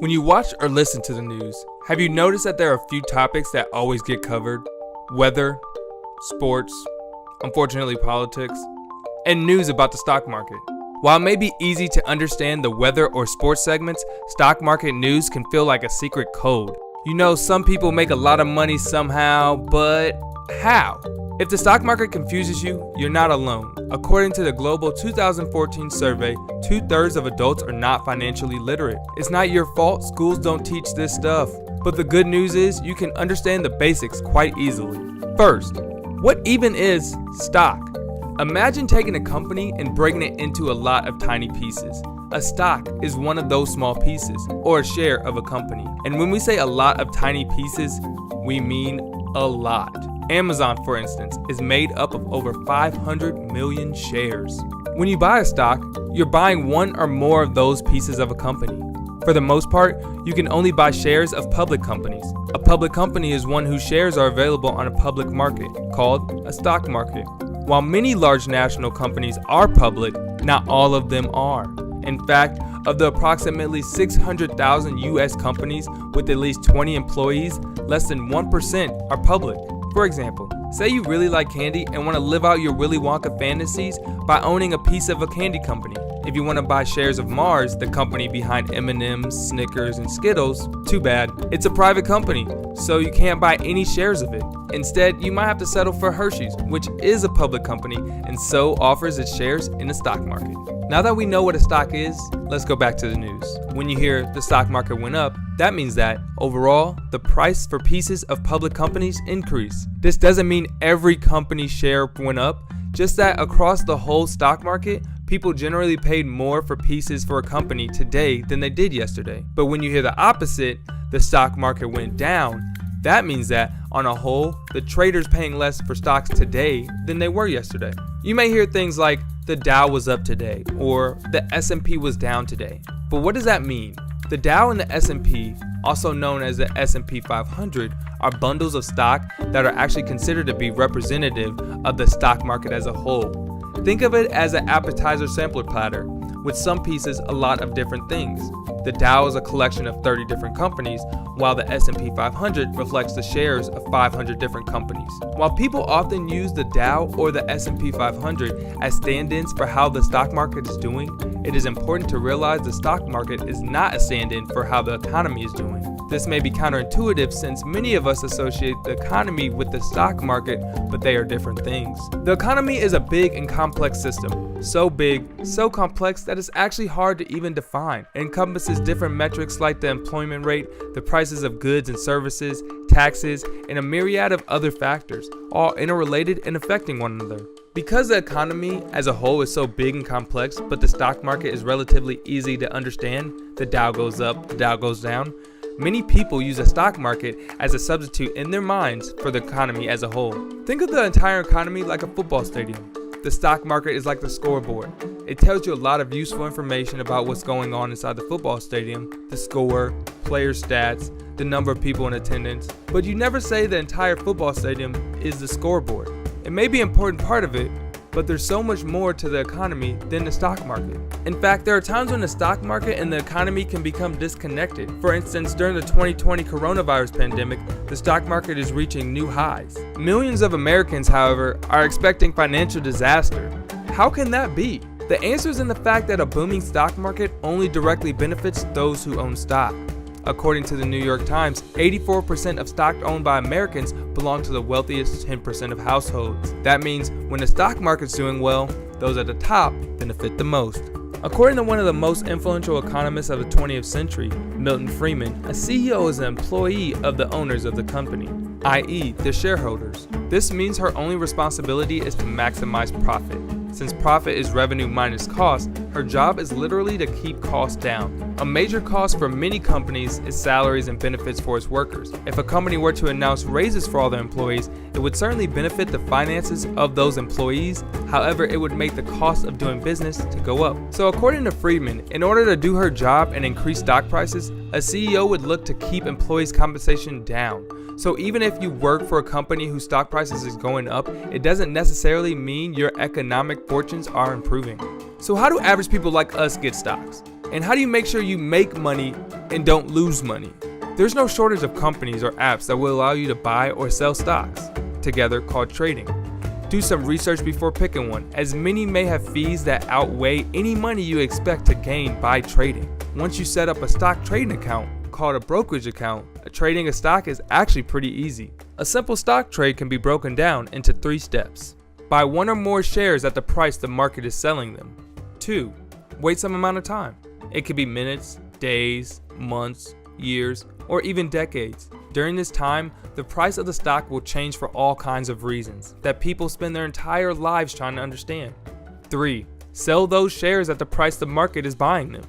When you watch or listen to the news, have you noticed that there are a few topics that always get covered? Weather, sports, unfortunately politics, and news about the stock market. While it may be easy to understand the weather or sports segments, stock market news can feel like a secret code. You know, some people make a lot of money somehow, but how? If the stock market confuses you, you're not alone. According to the global 2014 survey, 2/3 of adults are not financially literate. It's not your fault schools don't teach this stuff. But the good news is you can understand the basics quite easily. First, what even is stock? Imagine taking a company and breaking it into a lot of tiny pieces. A stock is one of those small pieces, or a share of a company. And when we say a lot of tiny pieces, we mean a lot. Amazon, for instance, is made up of over 500 million shares. When you buy a stock, you're buying one or more of those pieces of a company. For the most part, you can only buy shares of public companies. A public company is one whose shares are available on a public market, called a stock market. While many large national companies are public, not all of them are. In fact, of the approximately 600,000 US companies with at least 20 employees, less than 1% are public. For example, say you really like candy and want to live out your Willy Wonka fantasies by owning a piece of a candy company. If you want to buy shares of Mars, the company behind M&M's, Snickers, and Skittles, too bad. It's a private company, so you can't buy any shares of it. Instead, you might have to settle for Hershey's, which is a public company and so offers its shares in the stock market. Now that we know what a stock is, let's go back to the news. When you hear the stock market went up, that means that, overall, the price for pieces of public companies increased. This doesn't mean every company's share went up, just that across the whole stock market, people generally paid more for pieces for a company today than they did yesterday. But when you hear the opposite, the stock market went down, that means that, on a whole, the traders paying less for stocks today than they were yesterday. You may hear things like, the Dow was up today, or the S&P was down today. But what does that mean? The Dow and the S&P, also known as the S&P 500, are bundles of stock that are actually considered to be representative of the stock market as a whole. Think of it as an appetizer sampler platter, with some pieces a lot of different things. The Dow is a collection of 30 different companies, while the S&P 500 reflects the shares of 500 different companies. While people often use the Dow or the S&P 500 as stand-ins for how the stock market is doing, it is important to realize the stock market is not a stand-in for how the economy is doing. This may be counterintuitive since many of us associate the economy with the stock market, but they are different things. The economy is a big and complex system. So big, so complex that it's actually hard to even define. It encompasses different metrics like the employment rate, the prices of goods and services, taxes, and a myriad of other factors, all interrelated and affecting one another. Because the economy as a whole is so big and complex, but the stock market is relatively easy to understand, the Dow goes up, the Dow goes down, many people use the stock market as a substitute in their minds for the economy as a whole. Think of the entire economy like a football stadium. The stock market is like the scoreboard. It tells you a lot of useful information about what's going on inside the football stadium, the score, player stats, the number of people in attendance, but you never say the entire football stadium is the scoreboard. It may be an important part of it, but there's so much more to the economy than the stock market. In fact, there are times when the stock market and the economy can become disconnected. For instance, during the 2020 coronavirus pandemic, the stock market is reaching new highs. Millions of Americans, however, are expecting financial disaster. How can that be? The answer is in the fact that a booming stock market only directly benefits those who own stock. According to the New York Times, 84% of stock owned by Americans belong to the wealthiest 10% of households. That means when the stock market's doing well, those at the top benefit the most. According to one of the most influential economists of the 20th century, Milton Friedman, a CEO is an employee of the owners of the company, i.e. the shareholders. This means her only responsibility is to maximize profit. Since profit is revenue minus cost, her job is literally to keep costs down. A major cost for many companies is salaries and benefits for its workers. If a company were to announce raises for all their employees, it would certainly benefit the finances of those employees. However, it would make the cost of doing business to go up. So according to Friedman, in order to do her job and increase stock prices, a CEO would look to keep employees' compensation down. So even if you work for a company whose stock prices is going up, it doesn't necessarily mean your economic fortunes are improving. So how do average people like us get stocks? And how do you make sure you make money and don't lose money? There's no shortage of companies or apps that will allow you to buy or sell stocks together called trading. Do some research before picking one, as many may have fees that outweigh any money you expect to gain by trading. Once you set up a stock trading account called a brokerage account, trading a stock is actually pretty easy. A simple stock trade can be broken down into 3 steps. Buy 1 or more shares at the price the market is selling them. 2. Wait some amount of time. It could be minutes, days, months, years, or even decades. During this time, the price of the stock will change for all kinds of reasons that people spend their entire lives trying to understand. 3. Sell those shares at the price the market is buying them.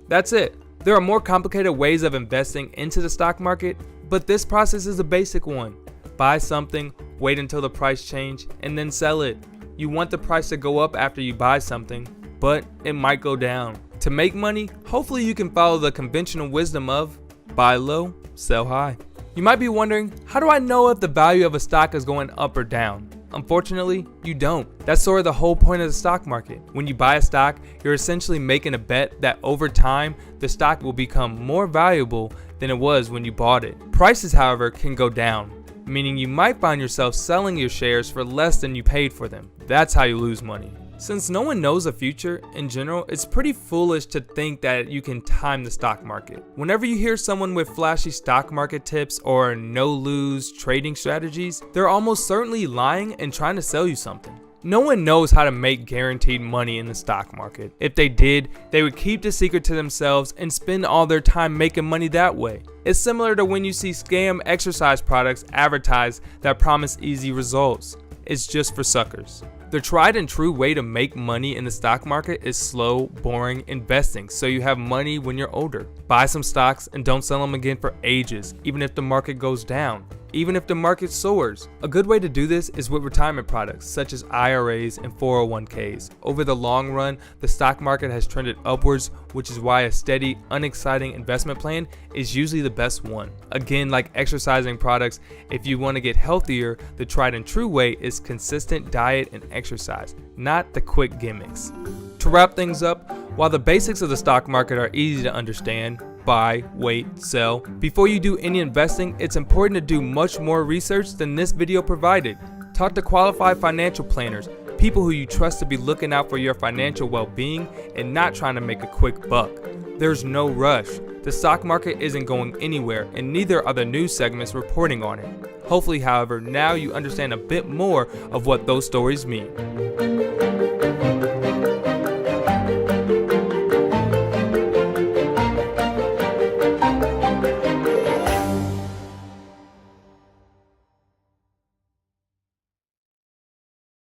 That's it. There are more complicated ways of investing into the stock market, but this process is a basic one. Buy something, wait until the price change, and then sell it. You want the price to go up after you buy something, but it might go down. To make money, hopefully you can follow the conventional wisdom of buy low, sell high. You might be wondering, how do I know if the value of a stock is going up or down? Unfortunately, you don't. That's sort of the whole point of the stock market. When you buy a stock, you're essentially making a bet that over time, the stock will become more valuable than it was when you bought it. Prices, however, can go down, meaning you might find yourself selling your shares for less than you paid for them. That's how you lose money. Since no one knows the future, in general, it's pretty foolish to think that you can time the stock market. Whenever you hear someone with flashy stock market tips or no-lose trading strategies, they're almost certainly lying and trying to sell you something. No one knows how to make guaranteed money in the stock market. If they did, they would keep the secret to themselves and spend all their time making money that way. It's similar to when you see scam exercise products advertised that promise easy results. It's just for suckers. The tried and true way to make money in the stock market is slow, boring investing, so you have money when you're older. Buy some stocks and don't sell them again for ages, even if the market goes down, even if the market soars. A good way to do this is with retirement products such as IRAs and 401ks. Over the long run, the stock market has trended upwards, which is why a steady, unexciting investment plan is usually the best one. Again, like exercising products, if you want to get healthier, the tried and true way is consistent diet and exercise, not the quick gimmicks. To wrap things up, while the basics of the stock market are easy to understand, buy, wait, sell, before you do any investing, it's important to do much more research than this video provided. Talk to qualified financial planners, people who you trust to be looking out for your financial well-being and not trying to make a quick buck. There's no rush. The stock market isn't going anywhere, and neither are the news segments reporting on it. Hopefully, however, now you understand a bit more of what those stories mean.